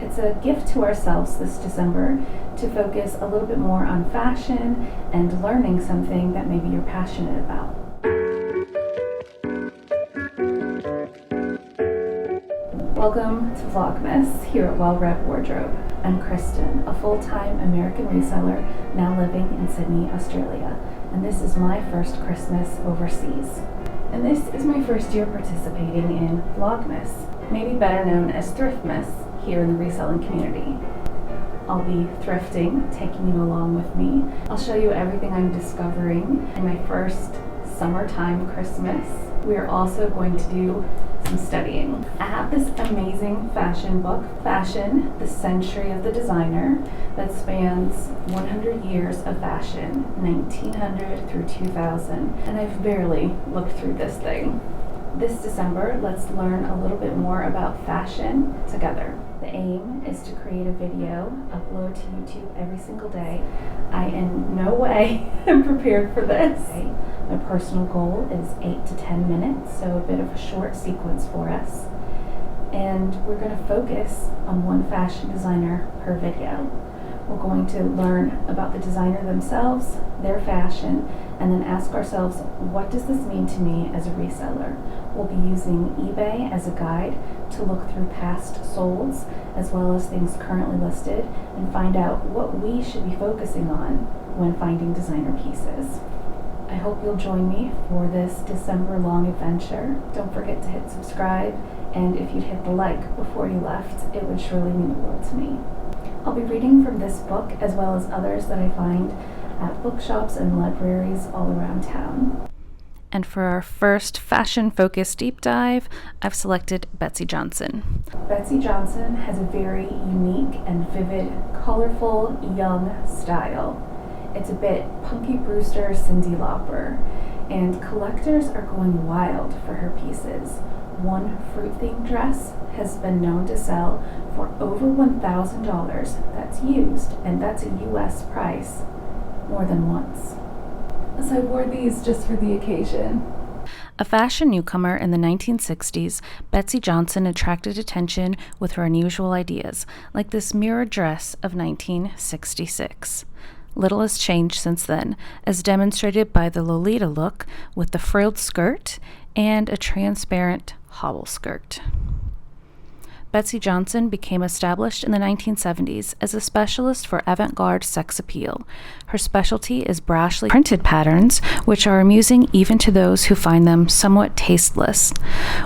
It's a gift to ourselves this December to focus a little bit more on fashion and learning something that maybe you're passionate about. Welcome to Vlogmas here at Well Read Wardrobe. I'm Christin, a full-time American reseller now living in Sydney, Australia, and this is my first Christmas overseas. And this is my first year participating in Vlogmas, maybe better known as Thriftmas here in the reselling community. I'll be thrifting, taking you along with me. I'll show you everything I'm discovering in my first summertime Christmas. We are also going to do some studying. I have this amazing fashion book, Fashion, the Century of the Designer, that spans 100 years of fashion, 1900 through 2000, and I've barely looked through this thing. This December, let's learn a little bit more about fashion together. The aim is to create a video, upload to YouTube every single day. I in no way am prepared for this. My personal goal is 8 to 10 minutes, so a bit of a short sequence for us. And we're going to focus on one fashion designer per video. We're going to learn about the designer themselves, their fashion, and then ask ourselves, what does this mean to me as a reseller? We'll be using eBay as a guide to look through past solds as well as things currently listed and find out what we should be focusing on when finding designer pieces. I hope you'll join me for this December-long adventure. Don't forget to hit subscribe, and if you'd hit the like before you left, it would surely mean the world to me. I'll be reading from this book as well as others that I find at bookshops and libraries all around town. And for our first fashion-focused deep dive, I've selected Betsey Johnson. Betsey Johnson has a very unique and vivid, colorful, young style. It's a bit Punky Brewster, Cyndi Lauper, and collectors are going wild for her pieces. One fruit-themed dress has been known to sell for over $1,000 that's used, and that's a US price, more than once. So I wore these just for the occasion. A fashion newcomer in the 1960s, Betsey Johnson attracted attention with her unusual ideas, like this mirror dress of 1966. Little has changed since then, as demonstrated by the Lolita look with the frilled skirt and a transparent hobble skirt. Betsey Johnson became established in the 1970s as a specialist for avant-garde sex appeal. Her specialty is brashly printed patterns, which are amusing even to those who find them somewhat tasteless.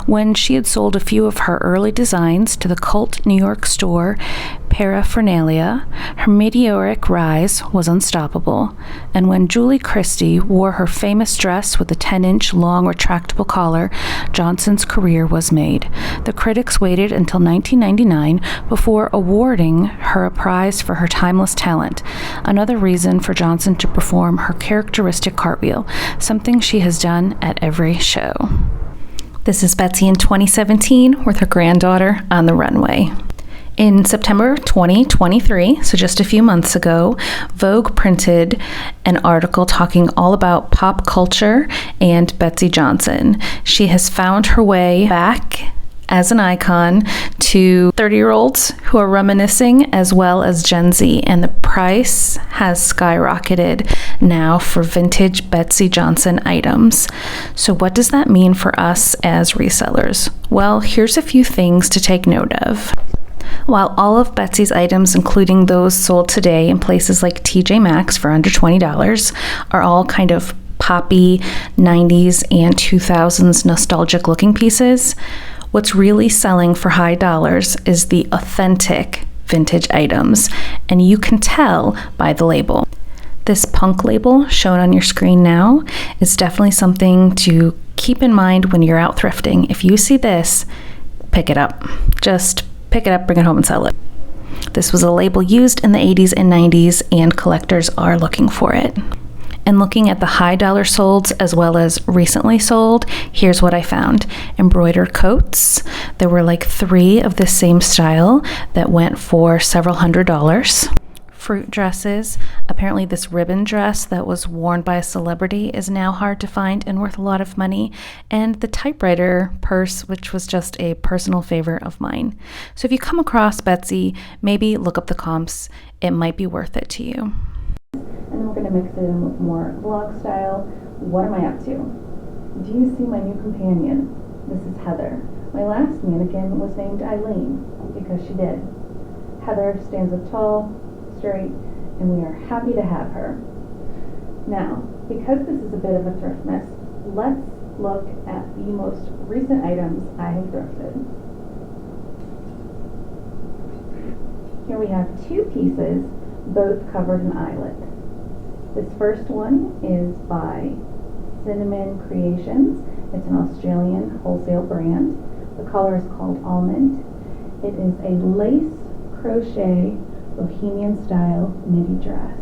When she had sold a few of her early designs to the cult New York store Paraphernalia, her meteoric rise was unstoppable, and when Julie Christie wore her famous dress with the 10-inch long retractable collar, Johnson's career was made. The critics waited until 1999 before awarding her a prize for her timeless talent, another reason for Johnson to perform her characteristic cartwheel, something she has done at every show. This is Betsey in 2017 with her granddaughter on the runway. In September 2023, so just a few months ago, Vogue printed an article talking all about pop culture and Betsey Johnson. She has found her way back as an icon to 30-year-olds who are reminiscing, as well as Gen Z, and the price has skyrocketed now for vintage Betsey Johnson items. So what does that mean for us as resellers? Well, here's a few things to take note of. While all of Betsey's items, including those sold today in places like TJ Maxx for under $20, are all kind of poppy 90s and 2000s nostalgic looking pieces, what's really selling for high dollars is the authentic vintage items, and you can tell by the label. This punk label shown on your screen now is definitely something to keep in mind when you're out thrifting. If you see this, pick it up. Just pick it up, bring it home, and sell it. This was a label used in the 80s and 90s, and collectors are looking for it. And looking at the high dollar solds as well as recently sold, here's what I found. Embroidered coats. There were like 3 of the same style that went for several $100s. fruit dresses. Apparently this ribbon dress that was worn by a celebrity is now hard to find and worth a lot of money. And the typewriter purse, which was just a personal favorite of mine. So if you come across Betsey, maybe look up the comps. It might be worth it to you. And then we're going to mix it in with more vlog style. What am I up to? Do you see my new companion? This is Heather. My last mannequin was named Eileen because she did. Heather stands up tall, straight, and we are happy to have her. Now, because this is a bit of a Thriftmas, let's look at the most recent items I have thrifted. Here we have two pieces, both covered in eyelet. This first one is by Cinnamon Creations. It's an Australian wholesale brand. The color is called Almond. It is a lace crochet bohemian style midi dress.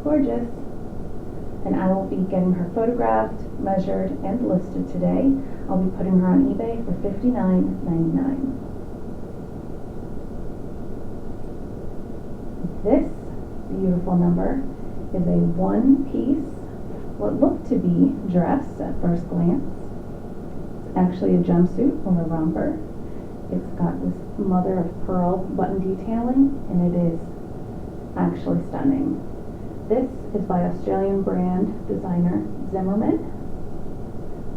Gorgeous. And I will be getting her photographed, measured, and listed today. I'll be putting her on eBay for $59.99. This beautiful number is a one-piece, what looked to be dress at first glance. It's actually a jumpsuit or a romper. It's got this mother of pearl button detailing, and it is actually stunning. This is by Australian brand designer Zimmerman,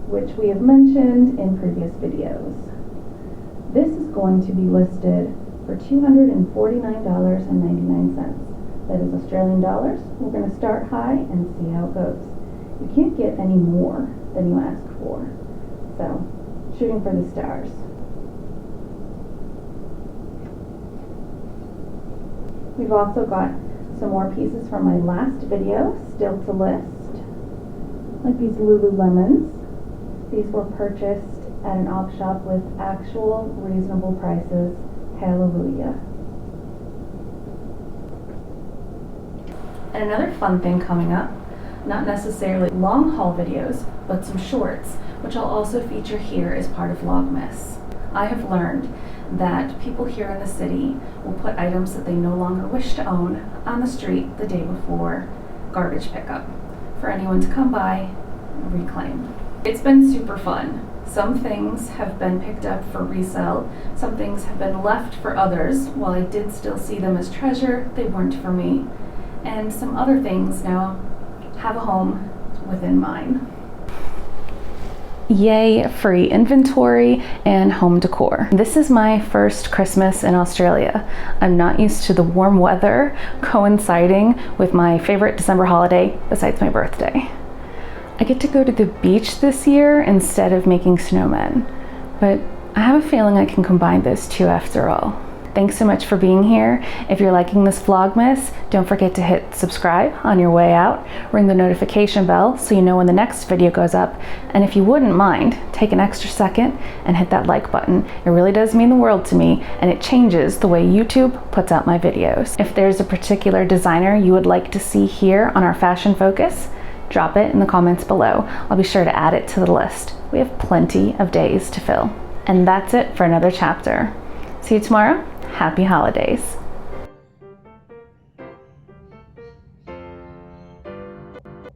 which we have mentioned in previous videos. This is going to be listed for $249.99. That is Australian dollars. We're going to start high and see how it goes. You can't get any more than you ask for. So, shooting for the stars. We've also got some more pieces from my last video still to list. Like these Lululemons. These were purchased at an op shop with actual reasonable prices. Hallelujah. And another fun thing coming up, not necessarily long haul videos, but some shorts, which I'll also feature here as part of Vlogmas. I have learned that people here in the city will put items that they no longer wish to own on the street the day before garbage pickup for anyone to come by and reclaim. It's been super fun. Some things have been picked up for resale, some things have been left for others. While I did still see them as treasure, they weren't for me. And some other things now have a home within mine. Yay, free inventory and home decor. This is my first Christmas in Australia. I'm not used to the warm weather coinciding with my favorite December holiday besides my birthday. I get to go to the beach this year instead of making snowmen, but I have a feeling I can combine those two after all. Thanks so much for being here. If you're liking this Vlogmas, don't forget to hit subscribe on your way out, ring the notification bell so you know when the next video goes up, and if you wouldn't mind, take an extra second and hit that like button. It really does mean the world to me, and it changes the way YouTube puts out my videos. If there's a particular designer you would like to see here on our fashion focus, drop it in the comments below. I'll be sure to add it to the list. We have plenty of days to fill. And that's it for another chapter. See you tomorrow. Happy holidays.